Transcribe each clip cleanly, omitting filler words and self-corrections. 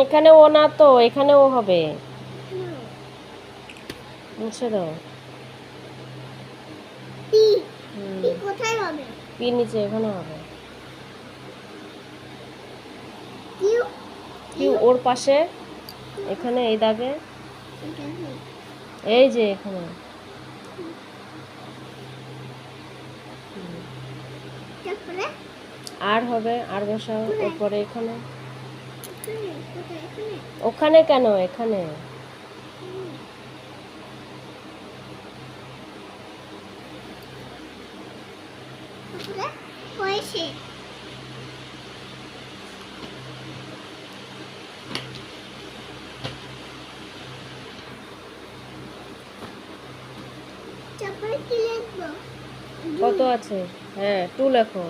এখানে ও না তো, এখানে ও হবে। মুছে দাও। কোথায় হবে? পি নিচে, এখানে হবে। কিউ ওর পাশে, এখানে এই দাগে, এই যে এখানে। আর হবে, আর বসাও ওর পরে এখানে। ওখানে কেন, এখানে। কত আছে? হ্যাঁ, 2 লেখো,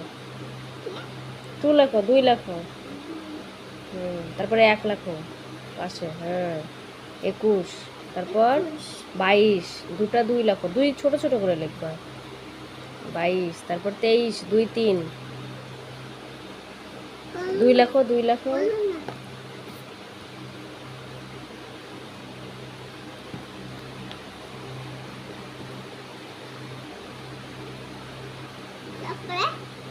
2 লেখো, 2 লেখো। তারপরে 1 লেখো পাশে। হ্যাঁ, 21। তারপর 22, দুটা 2 লেখো, 2 ছোট ছোট করে লিখবা। 22। তারপর 23, 2 3, 2 লেখো, 2 লেখো।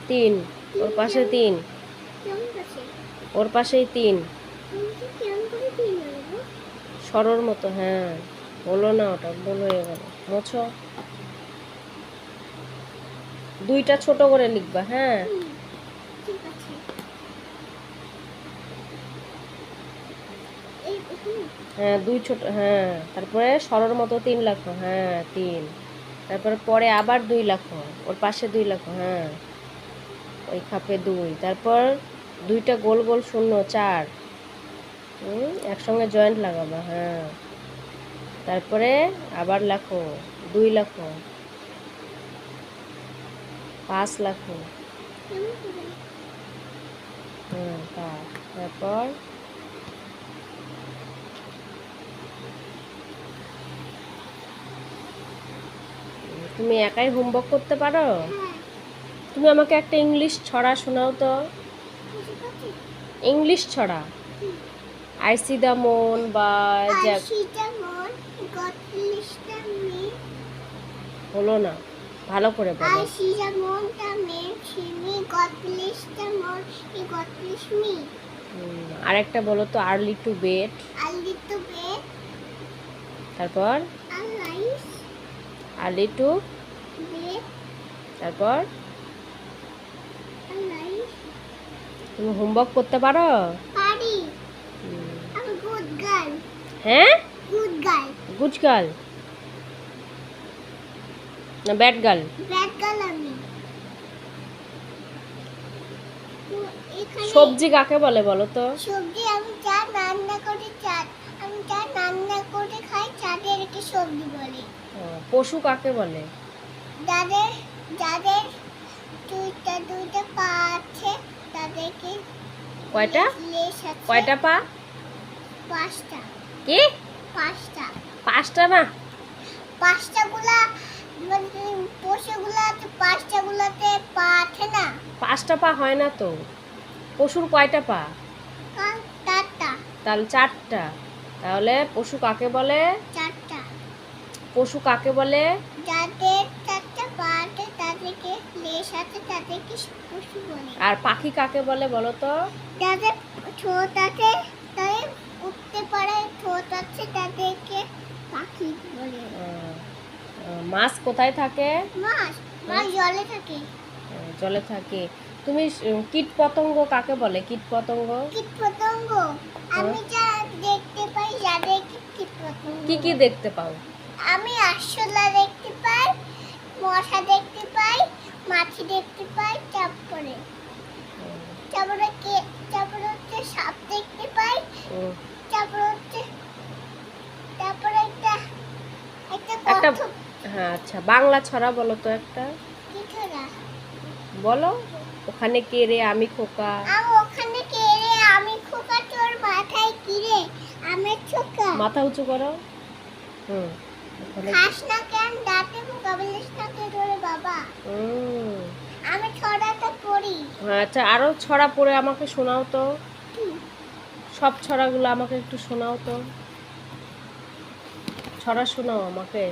তিন, ওর পাশে 3, ওর পাশেই 3, সরোর মতো। হ্যাঁ, বলো না, ওটা বলো। এবার মোছো। 2টা ছোট করে লিখবা। হ্যাঁ, হ্যাঁ 2 ছোট। হ্যাঁ, তারপরে সরোর মতো 3 লেখো। হ্যাঁ, 3। তারপরে পরে আবার 2 লেখো, ওর পাশে 2 লেখো। হ্যাঁ, ওই খাপে 2। তারপর 2টা গোল গোল শূন্য, 4। একসঙ্গে জয়েন্ট লাগাবা। হ্যাঁ, তারপরে আবার লেখো, 2 লেখো, 5 লেখো। তারপর তুমি একাই হোমওয়ার্ক করতে পারো? তুমি আমাকে একটা ইংলিশ ছড়া শোনাও তো। ইংলিশ ছড়া। আই সি দ্য মুন বা হলো না, ভালো করে বলো। আরেকটা বলো তো, আর্লি টু বেড। তারপর আর্লি টু, তারপর তুমি হোমওয়ার্ক করতে পারো? হ্যাঁ, গুড গার্ল না ব্যাড গার্ল? সবজি কাকে বলে বলো তো? সবজি আমি যা রান্না করে খাই তাদেরকে সবজি বলে। পশু কাকে বলে? যাদের যাদের দুইটা পা আছে তাদেরকে। কয়টা? কয়টা পা? 5টা। কি? 5টা। 5টা না, 5টা গুলা মানে পশুগুলা 5টা গুলাতে পা আছে না। 5টা পা হয় না তো। পশুর কয়টা পা? 4টা। তাহলে 4টা। তাহলে পশু কাকে বলে? 4টা। পশু কাকে বলে? যাদের 4টা পা আছে তাদেরকে লেজ আছে তাদেরকে পশু বলে। আর পাখি কাকে বলে বলো তো? যাদের ঠোঁট আছে, তাই উঠতে পারে, ঠোঁট আছে তাদেরকে পাখি বলে। মাছ কোথায় থাকে? মাছ জলে থাকে। জলে থাকে। তুমি কীট পতঙ্গ কাকে বলে? কীট পতঙ্গ আমি যা দেখতে পাই যাদেরকে কীট পতঙ্গ। কি কি দেখতে পাও? আমি আরশোলা দেখতে পাই, মশা দেখতে পাই, মাছি দেখতে পাই, তারপরে হচ্ছে সাপ দেখতে পাই, তারপরে একটা। হ্যাঁ, আচ্ছা, বাংলা ছড়া বলো তো একটা। কি ছড়া বলো। ওখানে কে রে আমি খোকা। ওখানে কে রে আমি খোকা, তোর মাথায় কি রে আমের ছোকা। মাথা উঁচু করো। খাস না কেন দাঁতে পোকা বলিস না কে রে বাবা। আমি ছড়াটা পড়ি। আচ্ছা, আরো ছড়া পড়ে আমাকে শোনাও তো। সব ছড়াগুলো আমাকে একটু শোনাও তো, ছড়া শোনাও আমাকে,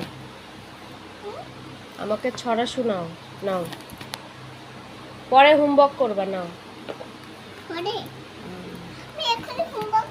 আমাকে ছড়া শোনাও। নাও, পরে হোমওয়ার্ক করবা, নাও। পরে আমি এখানে হোমওয়ার্ক